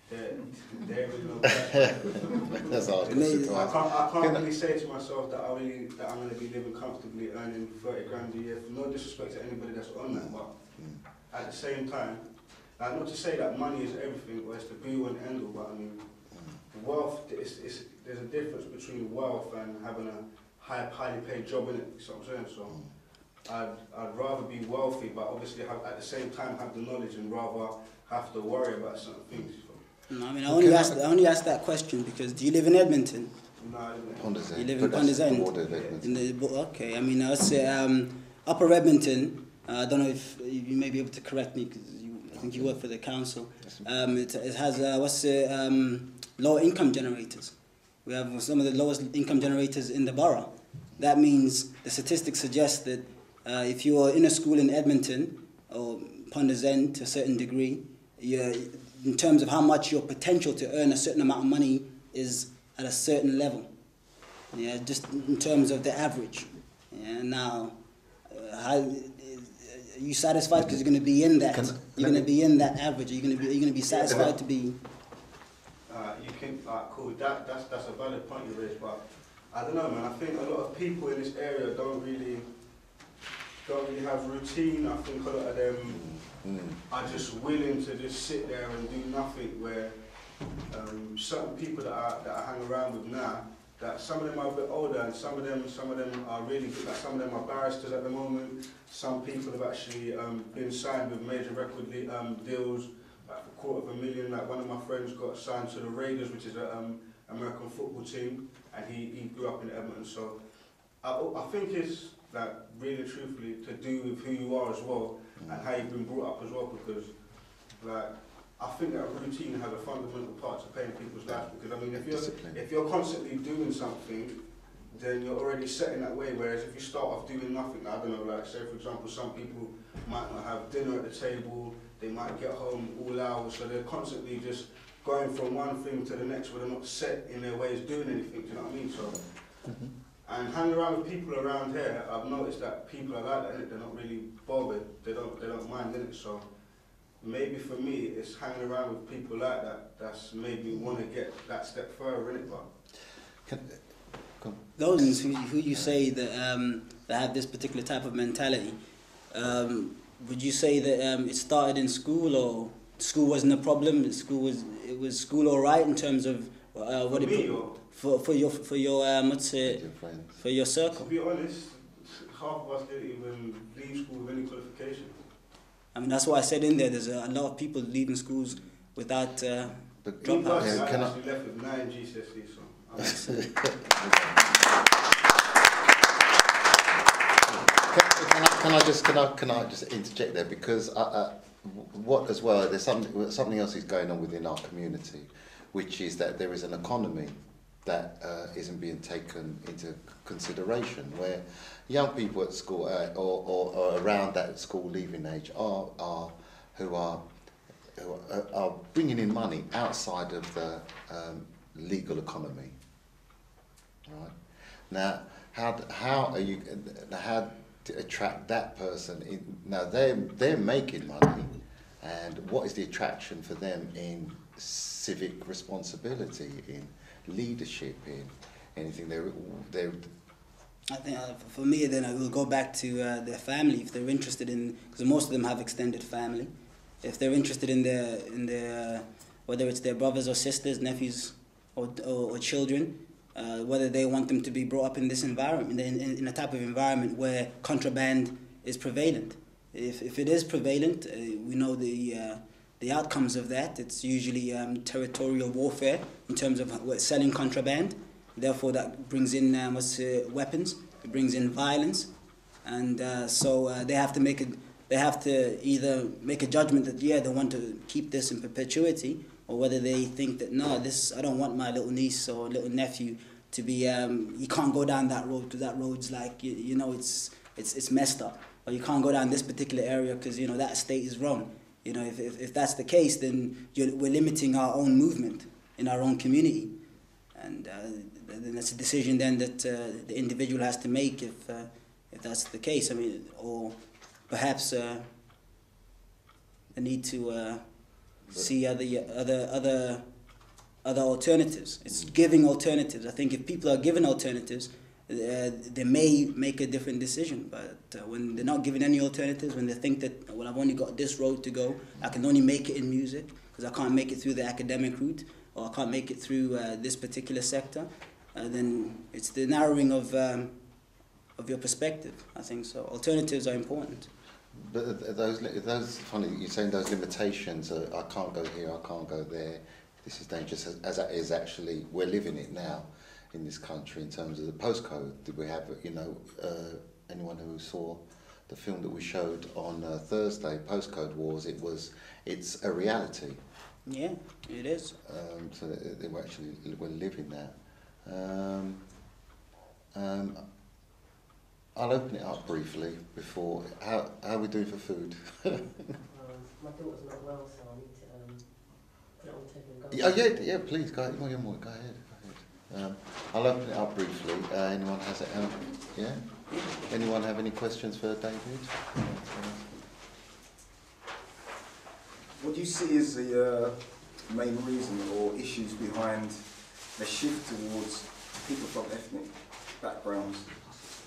There is no question. That's hard. I can't really say to myself that I'm going to be living comfortably, earning 30 grand a year. No disrespect to anybody that's on that, but at the same time, like, not to say that money is everything or it's the be all and end all, but I mean, wealth, there's a difference between wealth and having a highly paid job in it. You know what I'm saying? So I'd rather be wealthy, but obviously at the same time have the knowledge and rather have to worry about certain things. No, I mean, I only asked that question because do you live in Edmonton? No, I live in Ponders You live in Ponders End? Okay, I mean, I would say Upper Edmonton, I don't know if you may be able to correct me because I think you work for the council. It has, lower income generators. We have some of the lowest income generators in the borough. That means the statistics suggest that if you are in a school in Edmonton or Ponders End to a certain degree, in terms of how much your potential to earn a certain amount of money is at a certain level. Yeah, just in terms of the average. Yeah, now, are you satisfied because you're going to be in that? You're going to be in that average. Are you going to be satisfied to be? You can cool. That's a valid point you raised, but I don't know, man. I think a lot of people in this area don't really have routine. I think a lot of them are just willing to just sit there and do nothing. Where certain people that I hang around with now, that some of them are a bit older, and some of them are really good. Like some of them are barristers at the moment. Some people have actually been signed with major record deals, like for $250,000. Like one of my friends got signed to the Raiders, which is an American football team, and he grew up in Edmonton. So I think it's like really truthfully to do with who you are as well and how you've been brought up as well, because like I think that routine has a fundamental part to paying people's lives, because I mean if you're constantly doing something, then you're already set in that way, whereas if you start off doing nothing, I don't know, like say for example some people might not have dinner at the table, they might get home all hours, so they're constantly just going from one thing to the next where they're not set in their ways doing anything, do you know what I mean? So and hanging around with people around here, I've noticed that people are like that, innit? They're not really bothered, they don't mind, innit? So maybe for me, it's hanging around with people like that that's made me want to get that step further, innit? But those who you say that that have this particular type of mentality, would you say that it started in school, or school wasn't a problem? It was school all right in terms of what for your what's it for your circle? To be honest, half of us didn't even leave school with any qualification. I mean, that's why I said in there's a lot of people leaving schools without dropouts. I actually left with 9 GCSEs, so Can I just interject there, because what as well, there's something else is going on within our community, which is that there is an economy that isn't being taken into consideration, where young people at school or around that school leaving age who are bringing in money outside of the legal economy. Right now, how are you? How to attract that person in? Now they're making money, and what is the attraction for them in civic responsibility, in leadership, in anything? I think for me, then I will go back to their family, if they're interested in, because most of them have extended family. If they're interested in their whether it's their brothers or sisters, nephews or children, whether they want them to be brought up in this environment, in a type of environment where contraband is prevalent. If it is prevalent, we know the outcomes of that. It's usually territorial warfare in terms of selling contraband. Therefore, that brings in weapons. It brings in violence, and so they have to either make a judgment that they want to keep this in perpetuity, or whether they think that no, I don't want my little niece or little nephew to be. You can't go down that road because that road's like it's messed up, or you can't go down this particular area because that estate is wrong. If that's the case, then we're limiting our own movement in our own community. And then that's a decision then that the individual has to make if that's the case. I mean, or perhaps the need to see other alternatives. It's giving alternatives. I think if people are given alternatives, they may make a different decision. But when they're not given any alternatives, when they think that, well, I've only got this road to go, I can only make it in music because I can't make it through the academic route, or I can't make it through this particular sector, then it's the narrowing of your perspective, I think. So alternatives are important. But those funny, you're saying those limitations, I can't go here, I can't go there, this is dangerous, as that is actually, we're living it now in this country in terms of the postcode. Did we have, you know, anyone who saw the film that we showed on Thursday, Postcode Wars, it's a reality. Yeah, it is. So we're living that. I'll open it up briefly before. How are we doing for food? My daughter's not well, so I need to put it on the table and go. Yeah, please, go ahead. Go ahead. I'll open it up briefly. Anyone has it? Yeah? Anyone have any questions for David? What do you see as the main reason or issues behind the shift towards people from ethnic backgrounds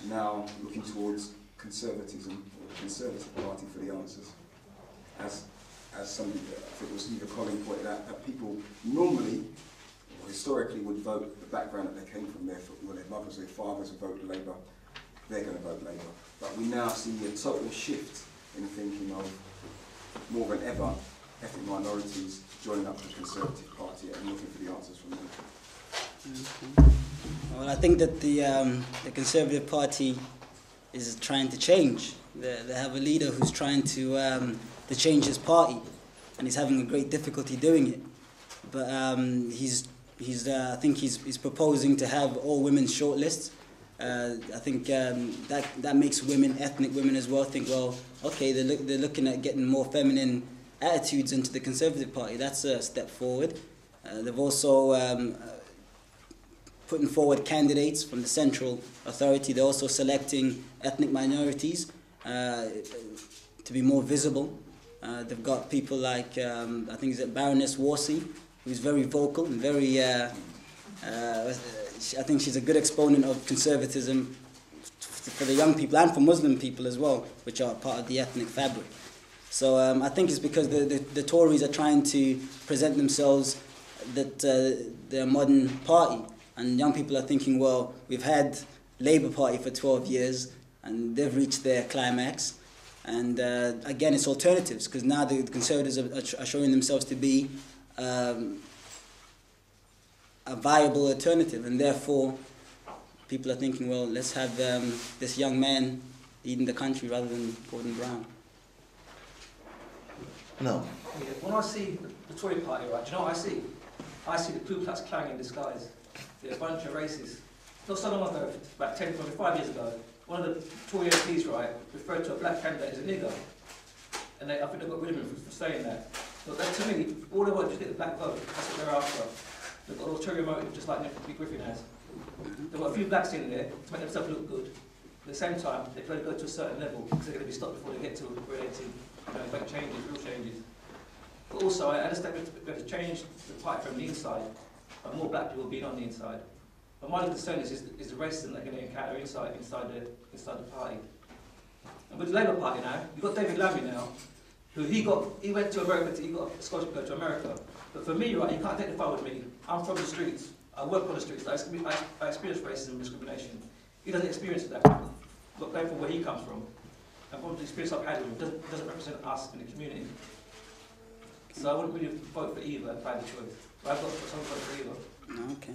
now looking towards conservatism or the Conservative Party for the answers? As somebody, I think it was either Colin pointed out, that people normally or historically would vote the background that they came from, their mothers, their fathers would vote Labour, they're going to vote Labour. But we now see a total shift in thinking of, more than ever, ethnic minorities joining up with the Conservative Party and looking for the answers from them. Well, I think that the Conservative Party is trying to change. They have a leader who's trying to change his party, and he's having a great difficulty doing it. But I think he's proposing to have all women shortlists. I think that makes women, ethnic women as well, think, well, okay, they're looking at getting more feminine attitudes into the Conservative Party. That's a step forward. They've also putting forward candidates from the central authority. They're also selecting ethnic minorities to be more visible. They've got people like, I think it's Baroness Worsey, who's very vocal and very, I think she's a good exponent of conservatism for the young people and for Muslim people as well, which are part of the ethnic fabric. So I think it's because the Tories are trying to present themselves that they're a modern party. And young people are thinking, well, we've had Labour Party for 12 years and they've reached their climax. And again, it's alternatives, because now the Conservatives are showing themselves to be a viable alternative. And therefore, people are thinking, well, let's have this young man leading the country rather than Gordon Brown. No. Yeah, when I see the Tory party, right, do you know what I see? I see the Ku Klux Klan in disguise. They're a bunch of racists. Not so long ago, about 10, 5 years ago, one of the Tory MPs, right, referred to a black candidate as a nigger. And I think they got rid of him for saying that. But to me, all they want is to get the black vote. That's what they're after. They've got an ulterior motive, just like Nick Griffin has. They've got a few blacks in there to make themselves look good. At the same time, they've got to go to a certain level, because they're going to be stopped before they get to where they make changes, real changes. But also, I understand we have to change the party from the inside, and more black people being on the inside. But my concern is the racism they're going to encounter inside the party. And with the Labour Party now, you've got David McLean now, who he went to America, he got a scholarship to go to America. But for me, right, you can't identify with me. I'm from the streets. I work on the streets. I experience racism and discrimination. He doesn't experience that. But going from where he comes from, and from the experience I've had with him, doesn't represent us in the community. So I wouldn't really vote for either if I had a choice. But I've got to vote for either. Okay.